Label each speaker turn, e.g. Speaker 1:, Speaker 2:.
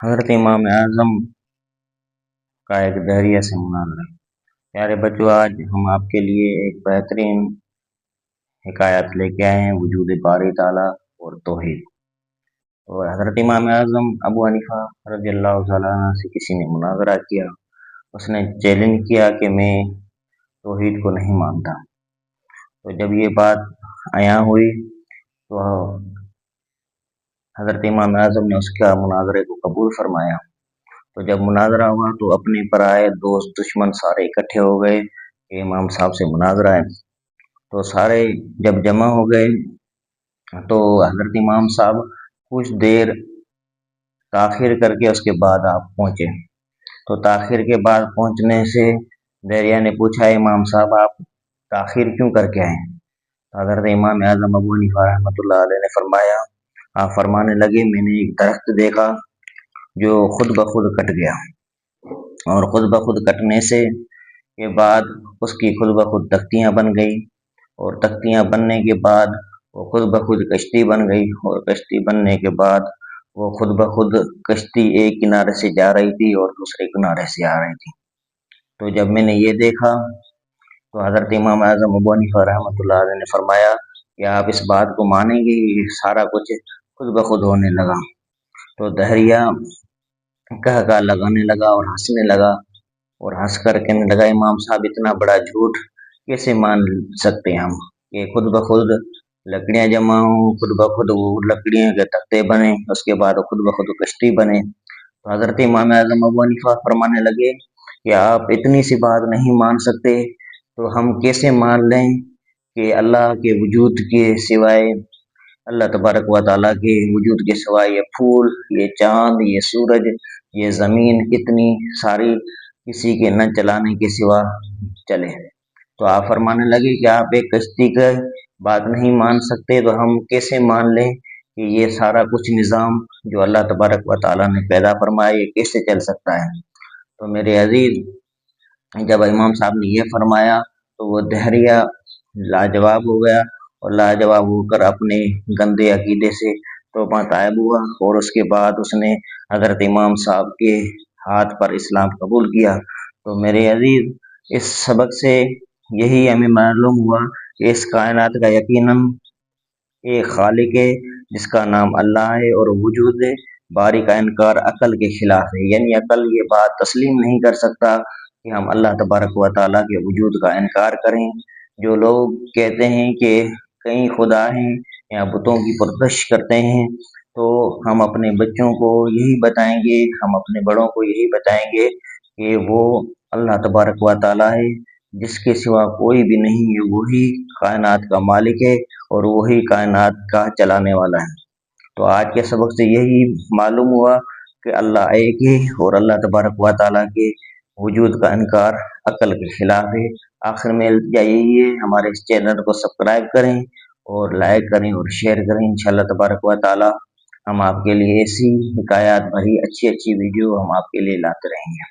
Speaker 1: حضرت امام اعظم کا ایک دہریہ سے مناظرہ۔ پیارے بچوں، آج ہم آپ کے لیے ایک بہترین حکایت لے کے آئے ہیں، وجود باری تعالیٰ اور توحید۔ اور حضرت امام اعظم ابو حنیفہ رضی اللہ تعالیٰ عنہ سے کسی نے مناظرہ کیا، اس نے چیلنج کیا کہ میں توحید کو نہیں مانتا۔ تو جب یہ بات عیاں ہوئی تو حضرت امام اعظم نے اس کا مناظرے کو قبول فرمایا۔ تو جب مناظرہ ہوا تو اپنے پرائے دوست دشمن سارے اکٹھے ہو گئے کہ امام صاحب سے مناظرہ ہے۔ تو سارے جب جمع ہو گئے تو حضرت امام صاحب کچھ دیر تاخیر کر کے اس کے بعد آپ پہنچے۔ تو تاخیر کے بعد پہنچنے سے دہریہ نے پوچھا، امام صاحب آپ تاخیر کیوں کر کے آئے؟ حضرت امام اعظم ابو حنیفہ رحمۃ اللہ علیہ نے فرمایا، آپ فرمانے لگے، میں نے ایک درخت دیکھا جو خود بخود کٹ گیا، اور خود بخود کٹنے سے کے بعد اس کی خود بخود تختیاں بن گئی، اور تختیاں بننے کے بعد وہ خود بخود کشتی بن گئی، اور کشتی بننے کے بعد وہ خود بخود کشتی ایک کنارے سے جا رہی تھی اور دوسرے کنارے سے آ رہی تھی۔ تو جب میں نے یہ دیکھا تو حضرت امام اعظم ابو حنیفہ رحمۃ اللہ علیہ نے فرمایا کہ آپ اس بات کو مانیں گے، یہ سارا کچھ خود بخود ہونے لگا۔ تو دہریہ کہا لگانے لگا اور ہنسنے لگا، اور ہنس کر کہنے لگا، امام صاحب اتنا بڑا جھوٹ کیسے مان سکتے ہیں ہم کہ خود بخود لکڑیاں جمع ہوں، خود بخود وہ لکڑیاں کے تختے بنے، اس کے بعد خود بخود کشتی بنے۔ تو حضرت امام اعظم ابو حنیفہ فرمانے لگے کہ آپ اتنی سی بات نہیں مان سکتے تو ہم کیسے مان لیں کہ اللہ کے وجود کے سوائے، اللہ تبارک و تعالیٰ کے وجود کے سوائے یہ پھول، یہ چاند، یہ سورج، یہ زمین، اتنی ساری کسی کے نہ چلانے کے سوا چلے۔ تو آپ فرمانے لگے کہ آپ ایک کشتی کا بات نہیں مان سکتے تو ہم کیسے مان لیں کہ یہ سارا کچھ نظام جو اللہ تبارک و تعالیٰ نے پیدا فرمایا یہ کیسے چل سکتا ہے؟ تو میرے عزیز، جب امام صاحب نے یہ فرمایا تو وہ دہریہ لاجواب ہو گیا، اور لاجواب ہو کر اپنے گندے عقیدے سے توبہ طائب ہوا، اور اس کے بعد اس نے حضرت امام صاحب کے ہاتھ پر اسلام قبول کیا۔ تو میرے عزیز، اس سبق سے یہی ہمیں معلوم ہوا کہ اس کائنات کا یقیناً ایک خالق ہے جس کا نام اللہ ہے، اور وجود باری کا انکار عقل کے خلاف ہے، یعنی عقل یہ بات تسلیم نہیں کر سکتا کہ ہم اللہ تبارک و تعالیٰ کے وجود کا انکار کریں۔ جو لوگ کہتے ہیں کہ کئی خدا ہیں یا بتوں کی پرستش کرتے ہیں، تو ہم اپنے بچوں کو یہی بتائیں گے، ہم اپنے بڑوں کو یہی بتائیں گے کہ وہ اللہ تبارک و تعالیٰ ہے جس کے سوا کوئی بھی نہیں ہے، وہی کائنات کا مالک ہے اور وہی کائنات کا چلانے والا ہے۔ تو آج کے سبق سے یہی معلوم ہوا کہ اللہ ایک ہے، اور اللہ تبارک و تعالیٰ کے وجود کا انکار عقل کے خلاف ہے۔ آخر میں التجا یہی ہے، ہمارے اس چینل کو سبسکرائب کریں اور لائک کریں اور شیئر کریں۔ انشاءاللہ تبارک و تعالیٰ ہم آپ کے لیے ایسی حکایات بھری اچھی ویڈیو ہم آپ کے لیے لاتے رہیں گے۔